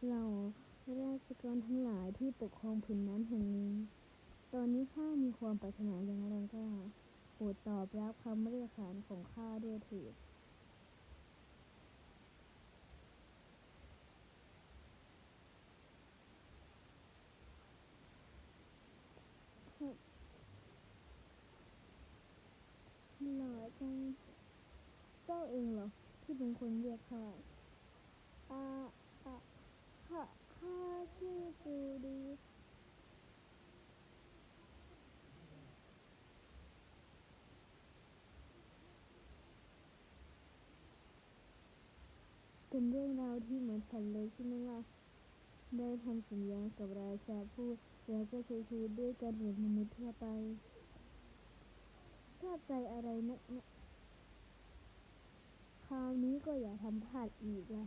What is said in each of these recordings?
เหล่าราษฎรทั้งหลายที่ปกครองผืนน้ำแห่งนี้ ตอนนี้ข้ามีความปรารถนาอย่างแรงกล้า โปรดตอบรับคำเรียกขานของข้าด้วยเถิดหล่อจังเจ้าเองเหรอ ที่เป็นคนเรียกข้าอาอะข้าชื่อจูดีเป็นเรื่องราวที่เหมือนฝันเลยใช่ไหมล่ะ ได้ทำสัญญากับราชาพูดแล้วก็ใช้ชีวิตด้วยกันเหมือนมนุษย์ทั่วไปชอบใจอะไรนักนะคราวนี้ก็อย่าทำพลาดอีกล่ะ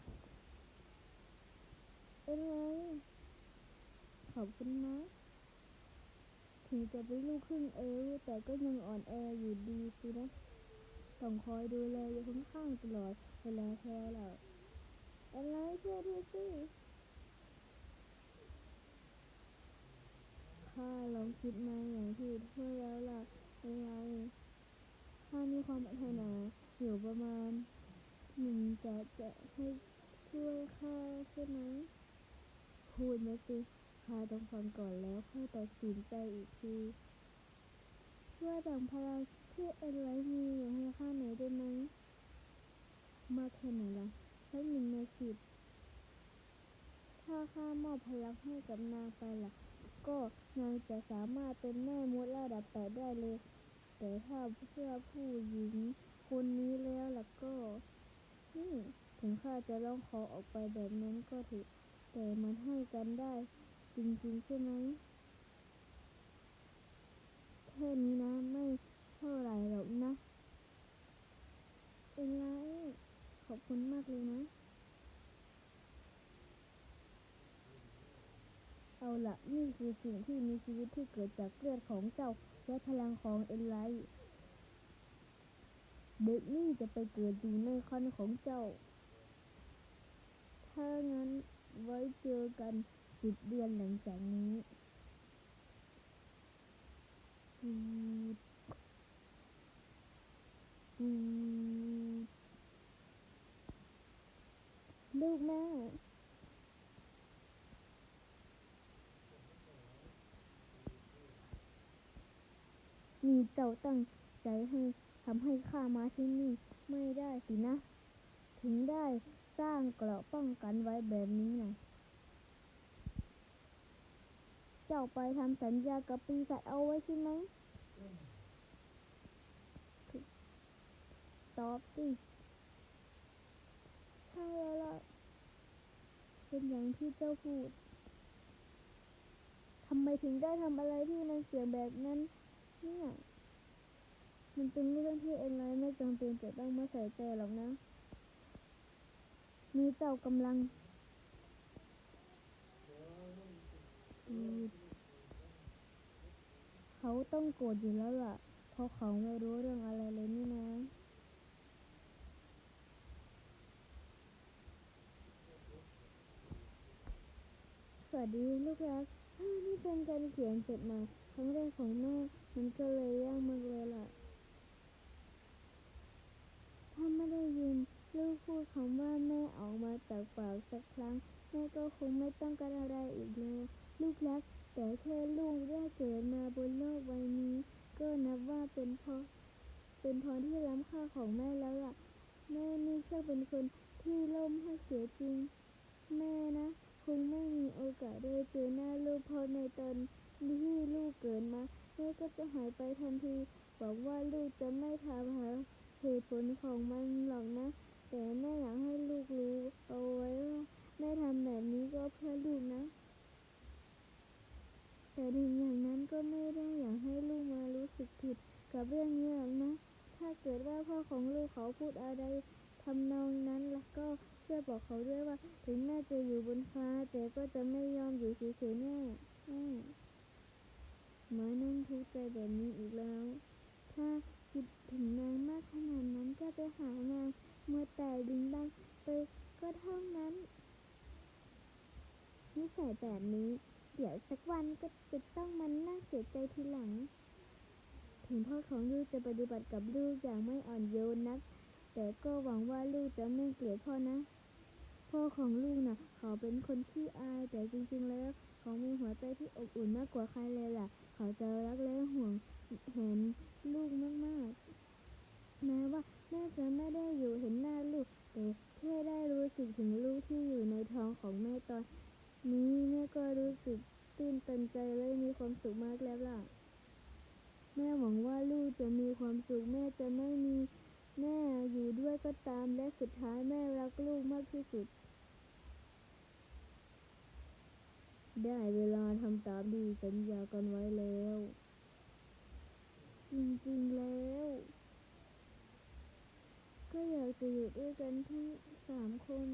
เอ้ยขอบคุณนะ ถึงจะเป็นลูกครึ่งเอลฟ์แต่ก็ยังอ่อนแออยู่ดีสินะ ต้องคอยดูแลอยู่ข้างๆตลอดเวลาแค่แล้วอะไรเชื่อดูสิข้าลองคิดมาอย่างที่ทั่วแล้วล่ะอะไรข้ามีความปรารถนาอยู่ประมาณหนึ่งจะให้ช่วยข้าใช่ไหม พูดมาสิข้าต้องฟังก่อนแล้วค่อยตัดสินใจอีกทีช่วยแบ่งพลังที่เอ็นไลท์มีอยู่ให้ข้าหน่อยได้ไหมมากแค่ไหนล่ะสัก1/10ถ้าข้ามอบพลังให้กับนางไปล่ะก็นางจะสามารถเป็นแม่มดระดับ8ได้เลยแต่ถ้าเพื่อผู้หญิงคนนี้แล้วล่ะก็ถึงข้าจะร้องขอออกไปแบบนั้นก็เถอะแต่มันให้กันได้จริงๆใช่ไหมแค่นี้นะไม่เท่าไหร่หรอกนะเอ็นไลท์ขอบคุณมากเลยนะเอาล่ะนี่คือสิ่งที่มีชีวิตที่เกิดจากเลือดของเจ้าและพลังของเอ็นไลท์เด็กนี่จะไปเกิดอยู่ในครรภ์ของเจ้าถ้างั้นไว้เจอกัน10 เดือนหลังจากนี้อืดอืดลูกแม่นี่เจ้าตั้งใจให้ทำให้ข้ามาที่นี่ไม่ได้สินะถึงได้สร้างเกราะป้องกันไว้แบบนี้นะเจ้าไปทำสัญญากับปีศาจเอาไว้ใช่ไหมตอบสิใช่แล้วล่ะเป็นอย่างที่เจ้าพูดทำไมถึงได้ทำอะไรที่มันเสี่ยงแบบนั้นเนี่ยมันเป็นเรื่องที่เอ็นไลท์ไม่จำเป็นจะต้องมาใส่ใจหรอกนะมีเจ้ากำลังเขาต้องโกรธอยู่แล้วล่ะเพราะเขาไม่รู้เรื่องอะไรเลยนี่นะสวัสดีลูกรักนี่เป็นการเขียนจดหมายครั้งแรกของแม่มันก็เลยยากมากเลยล่ะถ้าไม่ได้ยินลูกพูดคำว่าแม่ออกมาจากปากสักครั้งแม่ก็คงไม่ต้องการอะไรอีกแล้วลูกรักแต่แค่ลูกได้เกิดมาบนโลกใบนี้ก็นับว่าเป็นพรที่ล้ำค่าของแม่แล้วล่ะแม่นี่ช่างเป็นคนที่ร่มให้เสียจริงแม่นะคงไม่มีโอกาสได้เจอหน้าลูกเพราะในตอนที่ลูกเกิดมาแม่ก็จะหายไปทันทีบอกว่าลูกจะไม่ถามหาเหตุผลของมันหรอกนะแต่แม่อยากให้ลูกรู้เอาไว้ว่าแม่ทำแบบนี้ก็เพื่อลูกนะแต่ถึงอย่างนั้นก็ไม่ได้อยากให้ลูกมารู้สึกผิดกับเรื่องนี้หรอกนะถ้าเกิดว่าพ่อของลูกเขาพูดอะไรทำนองนั้นล่ะก็ช่วยบอกเขาด้วยว่าถึงแม่จะอยู่บนฟ้าแต่ก็จะไม่ยอมอยู่เฉยๆแน่มานั่งทุกข์ใจแบบนี้อีกแล้วถ้าคิดถึงนางมากขนาดนั้นก็ไปหานางมัวแต่ดึงดันไปก็เท่านั้น นิสัยแบบนี้ เดี๋ยวสักวันก็จะต้องมานั่งเสียใจทีหลัง ถึงพ่อของลูกจะปฏิบัติกับลูกอย่างไม่อ่อนโยนนัก แต่ก็หวังว่าลูกจะไม่เกลียดพ่อนะ พ่อของลูกน่ะ เขาเป็นคนขี้อาย แต่จริงๆแล้วเขามีหัวใจที่อบอุ่นมากกว่าใครเลยล่ะ เขาจะรักและห่วงเห็นลูกมากๆ แม้ว่าแม่จะไม่ได้อยู่เห็นหน้าลูก แต่แค่ได้รู้สึกถึงลูกที่อยู่ในท้องของแม่ตอนนี้แม่ก็รู้สึกตื้นตันใจและมีความสุขมากแล้วล่ะ แม่หวังว่าลูกจะมีความสุขแม่จะไม่มีแม่อยู่ด้วยก็ตาม และสุดท้ายแม่รักลูกมากที่สุด ได้เวลาทำตามที่สัญญากันไว้แล้ว จริงๆแล้วก็อยากจะอยู่ด้วยกันทั้ง3 คน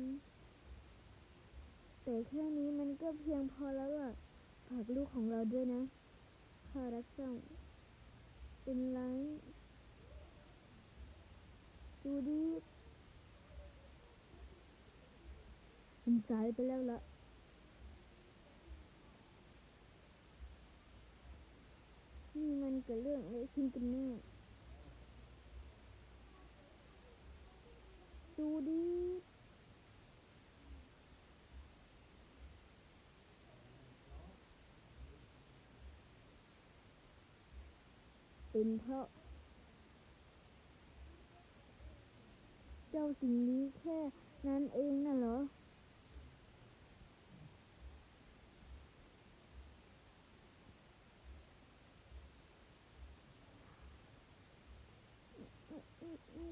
แต่แค่นี้มันก็เพียงพอแล้วล่ะ ฝากลูกของเราด้วยนะ ข้ารักเจ้า เป็นไรจูดี้มันสายไปแล้วล่ะ นี่มันเกิดเรื่องอะไรขึ้นกันแน่จูดี้เป็นเพราะเจ้าสิ่งนี้แค่นั้นเองน่ะเหรอ ไม่